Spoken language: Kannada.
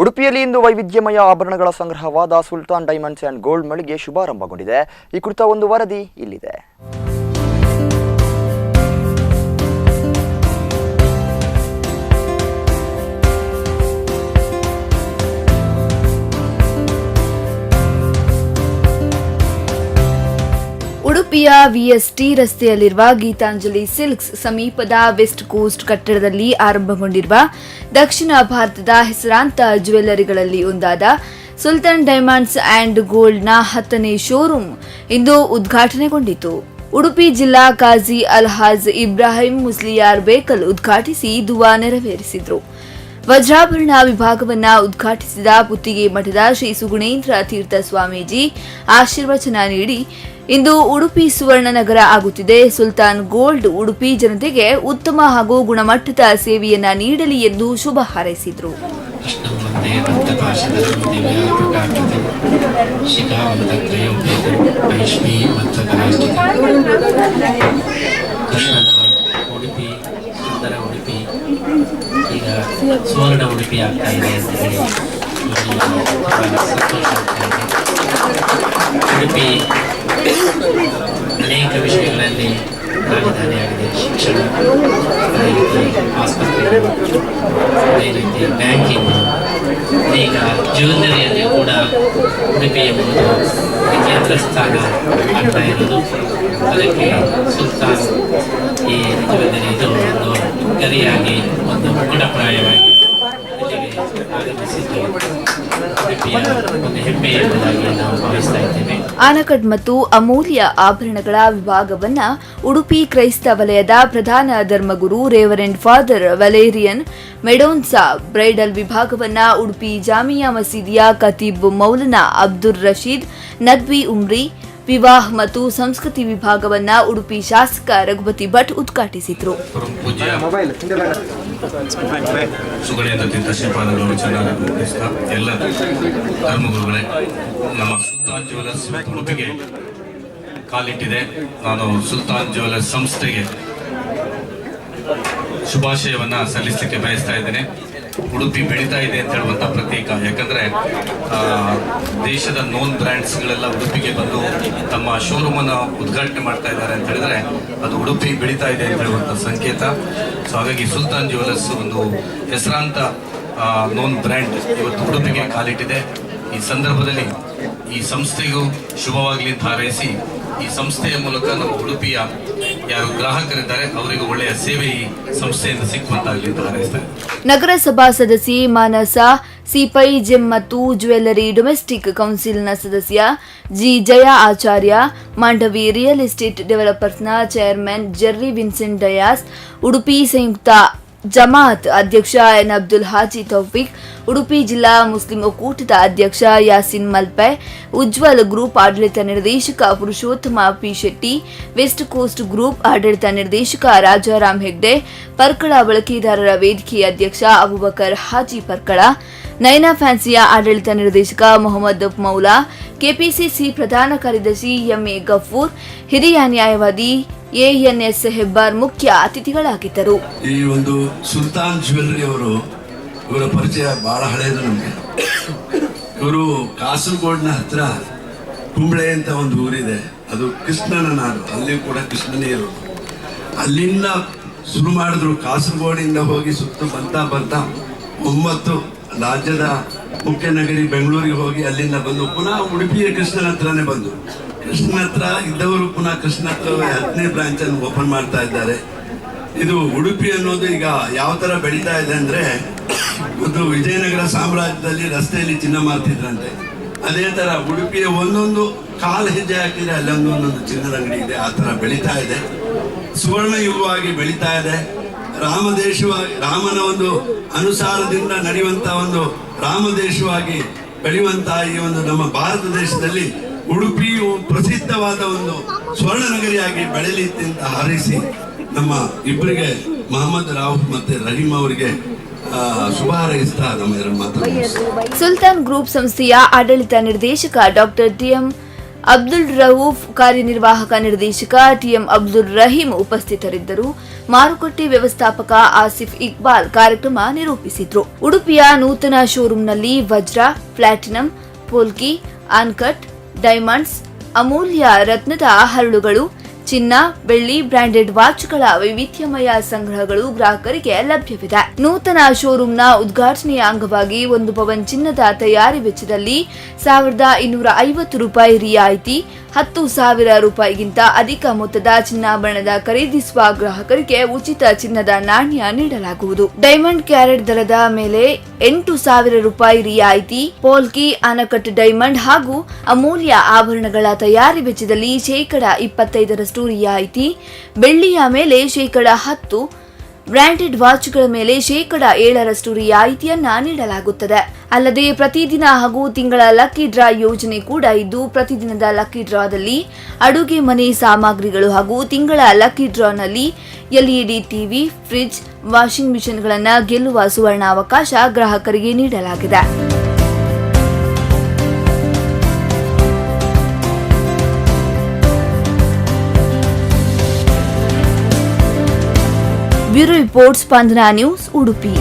ಉಡುಪಿಯಲ್ಲಿ ಇಂದು ವೈವಿಧ್ಯಮಯ ಆಭರಣಗಳ ಸಂಗ್ರಹವಾದ ಸುಲ್ತಾನ್ ಡೈಮಂಡ್ಸ್ ಅಂಡ್ ಗೋಲ್ಡ್ ಮಳಿಗೆ ಶುಭಾರಂಭಗೊಂಡಿದೆ. ಈ ಕುರಿತ ಒಂದು ವರದಿ ಇಲ್ಲಿದೆ. ಉಡುಪಿಯ ವಿಎಸ್ಟಿ ರಸ್ತೆಯಲ್ಲಿರುವ ಗೀತಾಂಜಲಿ ಸಿಲ್ಕ್ಸ್ ಸಮೀಪದ ವೆಸ್ಟ್ ಕೋಸ್ಟ್ ಕಟ್ಟಡದಲ್ಲಿ ಆರಂಭಗೊಂಡಿರುವ ದಕ್ಷಿಣ ಭಾರತದ ಹೆಸರಾಂತ ಜ್ಯುವೆಲ್ಲರಿಗಳಲ್ಲಿ ಒಂದಾದ ಸುಲ್ತಾನ್ ಡೈಮಂಡ್ಸ್ ಅಂಡ್ ಗೋಲ್ಡ್ನ 10ನೇ ಶೋರೂಮ್ ಇಂದು ಉದ್ಘಾಟನೆಗೊಂಡಿತು. ಉಡುಪಿ ಜಿಲ್ಲಾ ಕಾಜಿ ಅಲ್ಹಾಜ್ ಇಬ್ರಾಹಿಂ ಮುಸ್ಲಿಯಾರ್ ಬೇಕಲ್ ಉದ್ಘಾಟಿಸಿ ದುವಾ ನೆರವೇರಿಸಿದರು. ವಜ್ರಾಭರಣ ವಿಭಾಗವನ್ನ ಉದ್ಘಾಟಿಸಿದ ಪುತ್ತಿಗೆ ಮಠದ ಶ್ರೀ ಸುಗುಣೇಂದ್ರ ತೀರ್ಥ ಸ್ವಾಮೀಜಿ ಆಶೀರ್ವಚನ ನೀಡಿ, ಇಂದು ಉಡುಪಿ ಸುವರ್ಣ ನಗರ ಆಗುತ್ತಿದೆ. ಸುಲ್ತಾನ್ ಗೋಲ್ಡ್ ಉಡುಪಿ ಜನತೆಗೆ ಉತ್ತಮ ಹಾಗೂ ಗುಣಮಟ್ಟದ ಸೇವೆಯನ್ನ ನೀಡಲಿ ಎಂದು ಶುಭ ಹಾರೈಸಿದರು. ಈಗ ಸುವರ್ಣ ಉಡುಪಿ ಆಗ್ತಾ ಇದೆ ಅಂತ ಹೇಳಿ ಉಡುಪಿ ಅನೇಕ ವಿಷಯಗಳಲ್ಲಿ ರಾಜಧಾನಿಯಾಗಿದೆ. ಶಿಕ್ಷಣ, ಅದೇ ರೀತಿ ಆಸ್ಪತ್ರೆ, ಅದೇ ರೀತಿ ಬ್ಯಾಂಕಿಂಗ್, ಈಗ ಜ್ಯುವೆಲ್ಲರಿಯಲ್ಲಿ ಕೂಡ ಉಡುಪಿ ಎಂಬುದು ಕೇಂದ್ರ ಸ್ಥಾನ ಆಗ್ತಾ ಇರೋದು. ಅದಕ್ಕೆ ಸುಲ್ತಾನ್ ಈ ಜ್ಯುವೆಲ್ಲರಿ ಇದು ಒಂದು ಗರಿಯಾಗಿ ಒಂದು ಗುಣಪ್ರಾಯವಾಗಿ ಆಗಮಿಸಿದ್ದು ಉಡುಪಿಯ ಒಂದು ಹೆಮ್ಮೆ ಎಂಬುದಾಗಿ ನಾವು ಭಾವಿಸ್ತಾ ಇದ್ದೇವೆ. ಆನಕಟ್ ಮತ್ತು ಅಮೂಲ್ಯ ಆಭರಣಗಳ ವಿಭಾಗವನ್ನ ಉಡುಪಿ ಕ್ರೈಸ್ತ ವಲಯದ ಪ್ರಧಾನ ಧರ್ಮಗುರು ರೇವರೆಂಡ್ father valerian ಮೆಡೋನ್ಸಾ, bridal ವಿಭಾಗವನ್ನ Udupi Jamia ಮಸೀದಿಯ ಖತೀಬ್ ಮೌಲನಾ ಅಬ್ದುರ್ ರಶೀದ್ ನದ್ವಿ ಉಮ್ರಿ, ವಿವಾಹ ಮತ್ತು ಸಂಸ್ಕೃತಿ ವಿಭಾಗವನ್ನ ಉಡುಪಿ ಶಾಸಕ ರಘುಪತಿ ಭಟ್ ಉದ್ಘಾಟಿಸಿದರು. ಸುಗಣೇಂದ್ರ ತೀರ್ಥ ಶ್ರೀಪಾದಗಳು ಚೆನ್ನಾಗಿ ಎಲ್ಲ ಧರ್ಮಗುರುಗಳೇ, ನಮ್ಮ ಸುಲ್ತಾನ್ ಜ್ಯುವೆಲ್ಲರ್ಸ್ ಉಡುಪಿಗೆ ಕಾಲಿಟ್ಟಿದೆ. ನಾನು ಸುಲ್ತಾನ್ ಜ್ಯುವೆಲ್ಲರ್ಸ್ ಸಂಸ್ಥೆಗೆ ಶುಭಾಶಯವನ್ನ ಸಲ್ಲಿಸಲಿಕ್ಕೆ ಬಯಸ್ತಾ ಇದ್ದೇನೆ. ಉಡುಪಿ ಬೆಳೀತಾ ಇದೆ ಅಂತ ಹೇಳುವಂತ ಪ್ರತೀಕ. ಯಾಕಂದ್ರೆ ದೇಶದ ನೋನ್ ಬ್ರ್ಯಾಂಡ್ಸ್ಗಳೆಲ್ಲ ಉಡುಪಿಗೆ ಬಂದು ತಮ್ಮ ಶೋರೂಮ್ ಅನ್ನು ಉದ್ಘಾಟನೆ ಮಾಡ್ತಾ ಇದ್ದಾರೆ ಅಂತ ಹೇಳಿದ್ರೆ ಅದು ಉಡುಪಿ ಬೆಳೀತಾ ಇದೆ ಅಂತ ಹೇಳುವಂತ ಸಂಕೇತ. ಸೊ ಹಾಗಾಗಿ ಸುಲ್ತಾನ್ ಜ್ಯುವೆಲ್ಲರ್ಸ್ ಒಂದು ಹೆಸರಾಂತ ನೋನ್ ಬ್ರ್ಯಾಂಡ್ ಇವತ್ತು ಉಡುಪಿಗೆ ಕಾಲಿಟ್ಟಿದೆ. ಈ ಸಂದರ್ಭದಲ್ಲಿ ಈ ಸಂಸ್ಥೆಗೂ ಶುಭವಾಗಲಿ ಅಂತ ಹಾರೈಸಿ, ಈ ಸಂಸ್ಥೆಯ ಮೂಲಕ ನಮ್ಮ ಉಡುಪಿಯ ಯಾರು ಗ್ರಾಹಕರಿದ್ದಾರೆ ಅವರಿಗೆ ಒಳ್ಳೆಯ ಸೇವೆ ಈ ಸಂಸ್ಥೆಯಿಂದ ಸಿಕ್ಕುವಂತಾಗಲಿ ಅಂತ ಹಾರೈಸ್ತಾರೆ. ನಗರಸಭಾ ಸದಸ್ಯೆ ಮಾನಸ ಸಿಪೈ ಜೆಮ್ ಮತ್ತು ಜ್ಯುವೆಲ್ಲರಿ ಡೊಮೆಸ್ಟಿಕ್ ಕೌನ್ಸಿಲ್ನ ಸದಸ್ಯ G Jaya Acharya, Mandavi real estate ಡೆವಲಪರ್ಸ್ನ chairman Jerry Vincent Dias, Udupi ಸಂಯುಕ್ತ ಜಮಾತ್ ಅಧ್ಯಕ್ಷ ಎನ್ ಅಬ್ದುಲ್ ಹಾಜಿ ತೌಫಿಕ್, ಉಡುಪಿ ಜಿಲ್ಲಾ ಮುಸ್ಲಿಂ ಒಕ್ಕೂಟದ ಅಧ್ಯಕ್ಷ ಯಾಸಿನ್ ಮಲ್ಪೆ, ಉಜ್ವಲ್ ಗ್ರೂಪ್ ಆಡಳಿತ ನಿರ್ದೇಶಕ Purushottam P Shetty, west coast group ಆಡಳಿತ ನಿರ್ದೇಶಕ ರಾಜಾರಾಮ್ ಹೆಗ್ಡೆ, ಪರ್ಕಳ ಬಳಕೆದಾರರ ವೇದಿಕೆಯ ಅಧ್ಯಕ್ಷ ಅಬುಬಕರ್ ಹಾಜಿ ಪರ್ಕಳ, ನೈನಾ ಫ್ಯಾನ್ಸಿಯ ಆಡಳಿತ ನಿರ್ದೇಶಕ ಮೊಹಮ್ಮದ್ ಮೌಲಾ, ಕೆಪಿಸಿಸಿ ಪ್ರಧಾನ ಕಾರ್ಯದರ್ಶಿ ಎಂಎ ಗಫೂರ್, ಹಿರಿಯ ನ್ಯಾಯವಾದಿ ಎಎನ್ಎಸ್ ಹೆಬ್ಬಾರ್ ಮುಖ್ಯ ಅತಿಥಿಗಳಾಗಿದ್ದರು. ಈ ಒಂದು ಸುಲ್ತಾನ್ ಜ್ಯುವೆಲ್ಲರಿ ಅವರು, ಇವರ ಪರಿಚಯ ಬಹಳ ಹಳೆಯದು ನಮಗೆ. ಇವರು ಕಾಸರಗೋಡ್ನ ಹತ್ರ ಕುಂಬಳೆ ಅಂತ ಒಂದು ಊರಿದೆ, ಅದು ಕೃಷ್ಣನ ನಾಡು, ಅಲ್ಲಿ ಕೂಡ ಕೃಷ್ಣನೇ ಇರೋದು. ಅಲ್ಲಿಂದ ಶುರು ಮಾಡಿದ್ರು, ಕಾಸರಗೋಡಿಂದ ಹೋಗಿ ಸುತ್ತ ಬರ್ತಾ 9 ರಾಜ್ಯದ ಮುಖ್ಯ ನಗರಿ ಬೆಂಗಳೂರಿಗೆ ಹೋಗಿ ಅಲ್ಲಿಂದ ಬಂದು ಪುನಃ ಉಡುಪಿಯ ಕೃಷ್ಣನ ಹತ್ರನೇ ಬಂದು, ಕೃಷ್ಣನ ಹತ್ರ ಇದ್ದವರು ಪುನಃ ಕೃಷ್ಣ ಹತ್ರ 10ನೇ ಬ್ರಾಂಚ್ ಅನ್ನು ಓಪನ್ ಮಾಡ್ತಾ ಇದ್ದಾರೆ. ಇದು ಉಡುಪಿ ಅನ್ನೋದು ಈಗ ಯಾವ ತರ ಬೆಳೀತಾ ಇದೆ ಅಂದ್ರೆ, ಒಂದು ವಿಜಯನಗರ ಸಾಮ್ರಾಜ್ಯದಲ್ಲಿ ರಸ್ತೆಯಲ್ಲಿ ಚಿನ್ನ ಮಾರ್ತಿದ್ರಂತೆ, ಅದೇ ತರ ಉಡುಪಿಯ ಒಂದೊಂದು ಕಾಲು ಹೆಜ್ಜೆ ಹಾಕಿದ್ರೆ ಅಲ್ಲೊಂದೊಂದೊಂದು ಚಿನ್ನದ ಅಂಗಡಿ ಇದೆ. ಆ ತರ ಬೆಳೀತಾ ಇದೆ, ಸುವರ್ಣ ಯುಗವಾಗಿ ಬೆಳೀತಾ ಇದೆ. ರಾಮದೇಶವಾಗಿ, ರಾಮನ ಒಂದು ಅನುಸಾರದಿಂದ ನಡೆಯುವಂತ ಒಂದು ರಾಮದೇಶವಾಗಿ ಬೆಳೆಯುವಂತಹ ಈ ಒಂದು ನಮ್ಮ ಭಾರತ ದೇಶದಲ್ಲಿ ಉಡುಪಿಯು ಪ್ರಸಿದ್ಧವಾದ ಒಂದು ಸ್ವರ್ಣ ನಗರಿಯಾಗಿ ಬೆಳೆಯಲಿ ಅಂತ ಹಾರೈಸಿ ನಮ್ಮ ಇಬ್ಬರಿಗೆ ಮೊಹಮ್ಮದ್ ರಾವ್ ಮತ್ತೆ ರಹೀಮ್ ಅವರಿಗೆ ಶುಭ ಹಾರೈಸ್ತಾ ನಮ್ಮ ಮಾತಾಡ್ತಾರೆ. ಸುಲ್ತಾನ್ ಗ್ರೂಪ್ ಸಂಸ್ಥೆಯ ಆಡಳಿತ ನಿರ್ದೇಶಕ ಡಾಕ್ಟರ್ ಟಿಎಂ ಅಬ್ದುಲ್ ರೌಫ್ ಕಾರ್ಯನಿರ್ವಾಹಕ ನಿರ್ದೇಶಕ ಟಿಎಂ ಅಬ್ದುಲ್ ರಹೀಂ ಉಪಸ್ಥಿತರಿದ್ದರು. ಮಾರುಕಟ್ಟೆ ವ್ಯವಸ್ಥಾಪಕ ಆಸಿಫ್ ಇಕ್ಬಾಲ್ ಕಾರ್ಯಕ್ರಮ ನಿರೂಪಿಸಿದ್ರು. ಉಡುಪಿಯ ನೂತನ ಶೋರೂಂನಲ್ಲಿ ವಜ್ರ, ಪ್ಲಾಟಿನಂ, ಪೋಲ್ಕಿ, ಅನ್ಕಟ್, ಡೈಮಂಡ್ಸ್, ಅಮೂಲ್ಯ ರತ್ನದ ಹರಳುಗಳು, ಚಿನ್ನ, ಬೆಳ್ಳಿ, ಬ್ರಾಂಡೆಡ್ ವಾಚ್ಗಳ ವೈವಿಧ್ಯಮಯ ಸಂಗ್ರಹಗಳು ಗ್ರಾಹಕರಿಗೆ ಲಭ್ಯವಿದೆ. ನೂತನ ಶೋರೂಂನ ಉದ್ಘಾಟನೆಯ ಅಂಗವಾಗಿ 1 ಪವನ್ ಚಿನ್ನದ ತಯಾರಿ ವೆಚ್ಚದಲ್ಲಿ ₹1,250 ರಿಯಾಯಿತಿ, ₹10,000ಗಿಂತ ಅಧಿಕ ಮೊತ್ತದ ಚಿನ್ನಾಭರಣದ ಖರೀದಿಸುವ ಗ್ರಾಹಕರಿಗೆ ಉಚಿತ ಚಿನ್ನದ ನಾಣ್ಯ ನೀಡಲಾಗುವುದು. ಡೈಮಂಡ್ ಕ್ಯಾರೆಟ್ ದರದ ಮೇಲೆ ₹8,000 ರಿಯಾಯಿತಿ, ಪೋಲ್ಕಿ, ಅನಕಟ್ ಡೈಮಂಡ್ ಹಾಗೂ ಅಮೂಲ್ಯ ಆಭರಣಗಳ ತಯಾರಿ ವೆಚ್ಚದಲ್ಲಿ %25 ರಿಯಾಯಿತಿ, ಬೆಳ್ಳಿಯ ಮೇಲೆ %10, ಬ್ರಾಂಡೆಡ್ ವಾಚ್ಗಳ ಮೇಲೆ %7 ರಿಯಾಯಿತಿಯನ್ನ ನೀಡಲಾಗುತ್ತದೆ. ಅಲ್ಲದೆ ಪ್ರತಿದಿನ ಹಾಗೂ ತಿಂಗಳ ಲಕ್ಕಿ ಡ್ರಾ ಯೋಜನೆ ಕೂಡ ಇದ್ದು, ಪ್ರತಿದಿನದ ಲಕ್ಕಿ ಡ್ರಾದಲ್ಲಿ ಅಡುಗೆ ಮನೆ ಸಾಮಗ್ರಿಗಳು ಹಾಗೂ ತಿಂಗಳ ಲಕ್ಕಿ ಡ್ರಾನಲ್ಲಿ LED ಟಿವಿ, ಫ್ರಿಡ್ಜ್, ವಾಷಿಂಗ್ ಮಿಷನ್ಗಳನ್ನು ಗೆಲ್ಲುವ ಸುವರ್ಣಾವಕಾಶ ಗ್ರಾಹಕರಿಗೆ ನೀಡಲಾಗಿದೆ. Bureau report, Spandana news, Udupi.